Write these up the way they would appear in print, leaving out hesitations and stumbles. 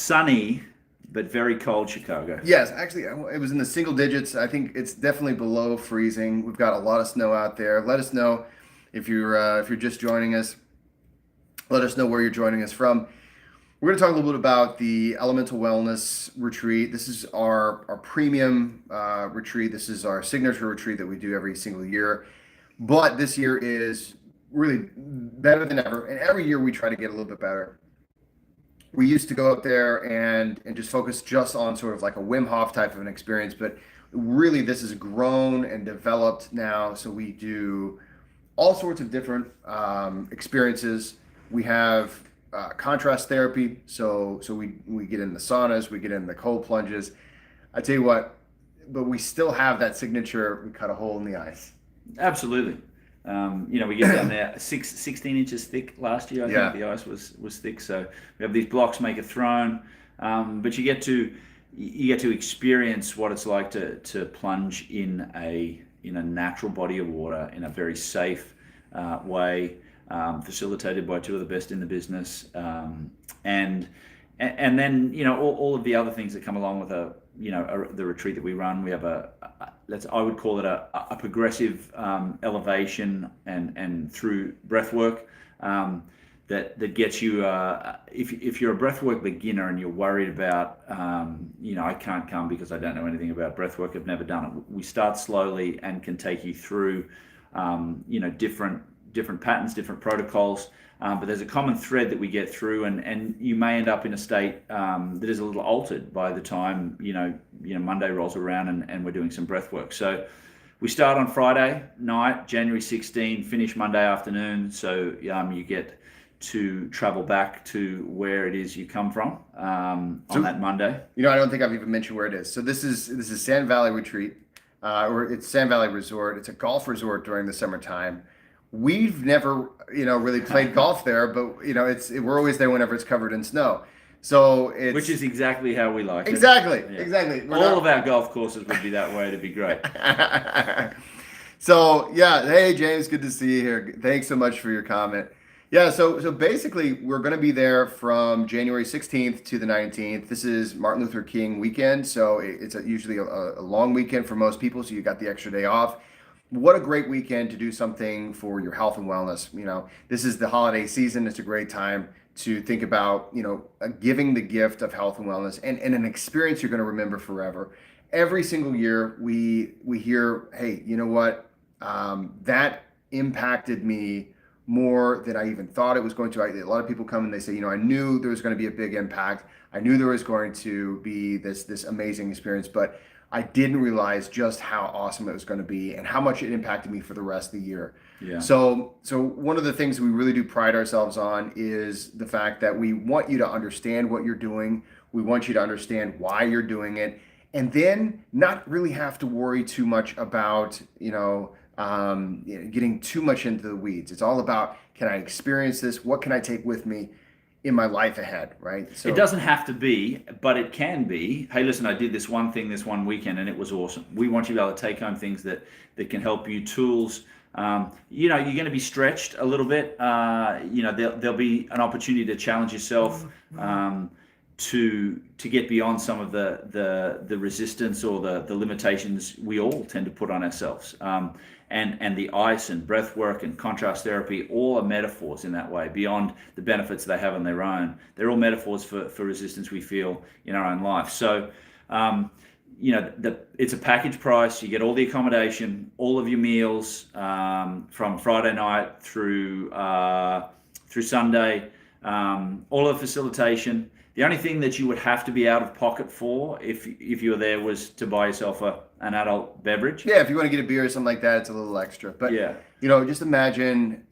sunny but very cold Chicago. Yes, actually, it was in the single digits. I think it's definitely below freezing. We've got a lot of snow out there. Let us know if you're just joining us. Let us know where you're joining us from. We're going to talk a little bit about the Elemental Wellness Retreat. This is our premium retreat. This is our signature retreat that we do every single year. But this year is really better than ever. And every year we try to get a little bit better. We used to go out there and just focus just on sort of like a Wim Hof type of an experience. But really, this has grown and developed now. So we do all sorts of different experiences. We have contrast therapy. So we get in the saunas, we get in the cold plunges. I tell you what, but we still have that signature. We cut a hole in the ice. Absolutely. We get down there 16 inches thick last year. I Yeah. think the ice was thick. So we have these blocks make a throne, but you get to experience what it's like to plunge in a natural body of water in a very safe way, facilitated by two of the best in the business, and then all of the other things that come along with the retreat that we run. We have I would call it a progressive elevation and through breath work that gets you. If you're a breathwork beginner and you're worried about, I can't come because I don't know anything about breathwork, I've never done it. We start slowly and can take you through, different patterns, different protocols. But there's a common thread that we get through, and you may end up in a state that is a little altered by the time Monday rolls around and we're doing some breath work. So we start on Friday night, January 16, finish Monday afternoon. So you get to travel back to where it is you come from on that Monday. I don't think I've even mentioned where it is. So this is Sand Valley Retreat, or it's Sand Valley Resort. It's a golf resort during the summertime. We've never, really played golf there, but we're always there whenever it's covered in snow. So which is exactly how we like it. Exactly. All of our golf courses would be that way. It'd be great. So yeah, hey James, good to see you here. Thanks so much for your comment. Yeah, so basically we're going to be there from January 16th to the 19th. This is Martin Luther King weekend, so it's usually a long weekend for most people, so you got the extra day off. What a great weekend to do something for your health and wellness. This is the holiday season. It's a great time to think about, giving the gift of health and wellness and an experience you're going to remember forever. Every single year we hear, hey, you know what? That impacted me more than I even thought it was going to. A lot of people come and they say, I knew there was going to be a big impact. I knew there was going to be this amazing experience, but I didn't realize just how awesome it was going to be and how much it impacted me for the rest of the year. Yeah. So one of the things we really do pride ourselves on is the fact that we want you to understand what you're doing. We want you to understand why you're doing it, and then not really have to worry too much about, getting too much into the weeds. It's all about, can I experience this? What can I take with me in my life ahead, right? So it doesn't have to be, but it can be. Hey, listen, I did this one thing this one weekend and it was awesome. We want you to be able to take home things that can help you, tools. You're going to be stretched a little bit. There'll be an opportunity to challenge yourself to get beyond some of the resistance or the limitations we all tend to put on ourselves. And the ice and breath work and contrast therapy, all are metaphors in that way, beyond the benefits they have on their own. They're all metaphors for resistance we feel in our own life. So, it's a package price. You get all the accommodation, all of your meals from Friday night through Sunday, all of the facilitation. The only thing that you would have to be out of pocket for if you were there was to buy yourself an adult beverage. Yeah, if you want to get a beer or something like that, it's a little extra. But yeah, just imagine,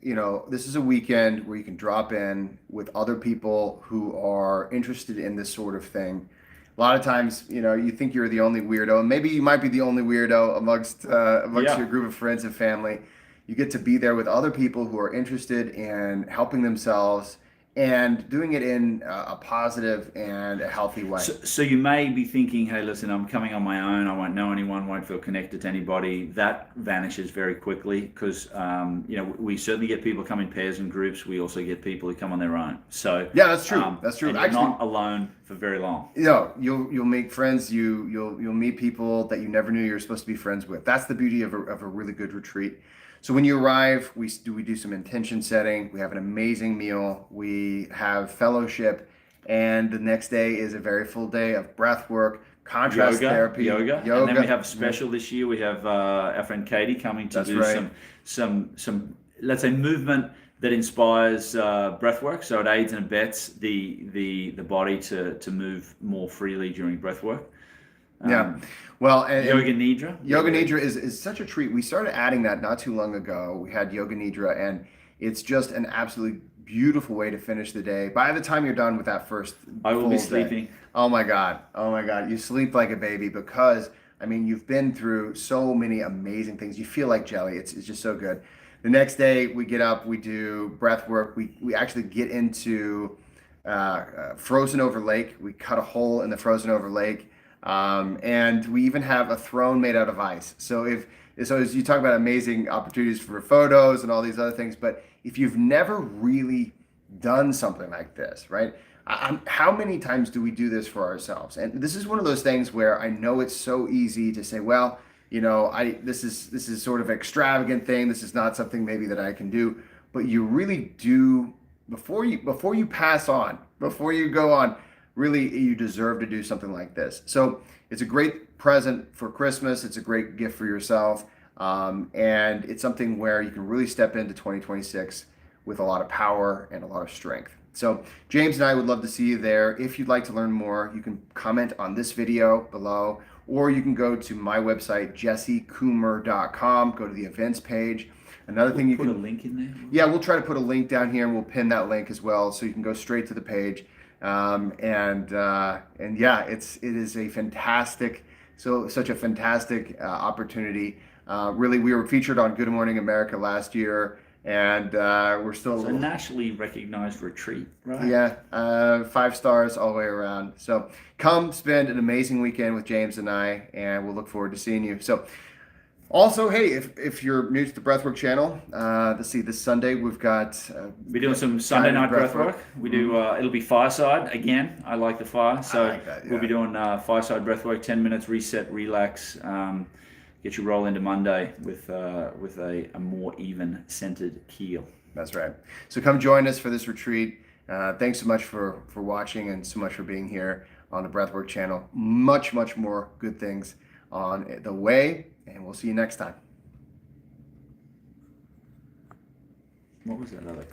this is a weekend where you can drop in with other people who are interested in this sort of thing. A lot of times, you think you're the only weirdo, and maybe you might be the only weirdo amongst your group of friends and family. You get to be there with other people who are interested in helping themselves and doing it in a positive and a healthy way. So you may be thinking, hey, listen, I'm coming on my own. I won't know anyone, won't feel connected to anybody. That vanishes very quickly because, we certainly get people come in pairs and groups. We also get people who come on their own. So yeah, that's true. That's true. And you're not alone for very long. You'll make friends. You'll meet people that you never knew you were supposed to be friends with. That's the beauty of a really good retreat. So when you arrive, we do some intention setting. We have an amazing meal. We have fellowship, and the next day is a very full day of breath work, contrast therapy, yoga, and then we have special this year. We have our friend Katie coming to do some let's say movement that inspires breath work. So it aids and abets the body to move more freely during breath work. Well, and Yoga Nidra. Yoga Nidra is such a treat. We started adding that not too long ago. We had Yoga Nidra, and it's just an absolutely beautiful way to finish the day. By the time you're done with that first I will full be sleeping. Day, oh my God, you sleep like a baby because you've been through so many amazing things. You feel like jelly. It's just so good. The next day we get up, we do breath work. We actually get into frozen over lake. We cut a hole in the frozen over lake. And we even have a throne made out of ice. So as you talk about amazing opportunities for photos and all these other things, but if you've never really done something like this, right? How many times do we do this for ourselves? And this is one of those things where I know it's so easy to say, well, this is sort of an extravagant thing. This is not something maybe that I can do, but you really do before you pass on, before you go on. Really, you deserve to do something like this. So it's a great present for Christmas. It's a great gift for yourself. And it's something where you can really step into 2026 with a lot of power and a lot of strength. So James and I would love to see you there. If you'd like to learn more, you can comment on this video below, or you can go to my website, jessecoomer.com, go to the events page. Another thing you can put a link in there. Yeah, we'll try to put a link down here and we'll pin that link as well. So you can go straight to the page. It is a fantastic, such a fantastic opportunity. Really, we were featured on Good Morning America last year, and we're still a nationally recognized retreat, right? Yeah, 5 stars all the way around. So come spend an amazing weekend with James and I, and we'll look forward to seeing you. So. Also, hey, if you're new to the Breathwork channel, let's see, this Sunday we've got... we're doing some Sunday night breathwork. We do, it'll be fireside. Again, I like the fire. So I like that, yeah. We'll be doing fireside breathwork, 10 minutes, reset, relax, get you roll into Monday with a more even-centered keel. That's right. So come join us for this retreat. Thanks so much for watching and so much for being here on the Breathwork channel. Much, much more good things on the way. And we'll see you next time. What was that other?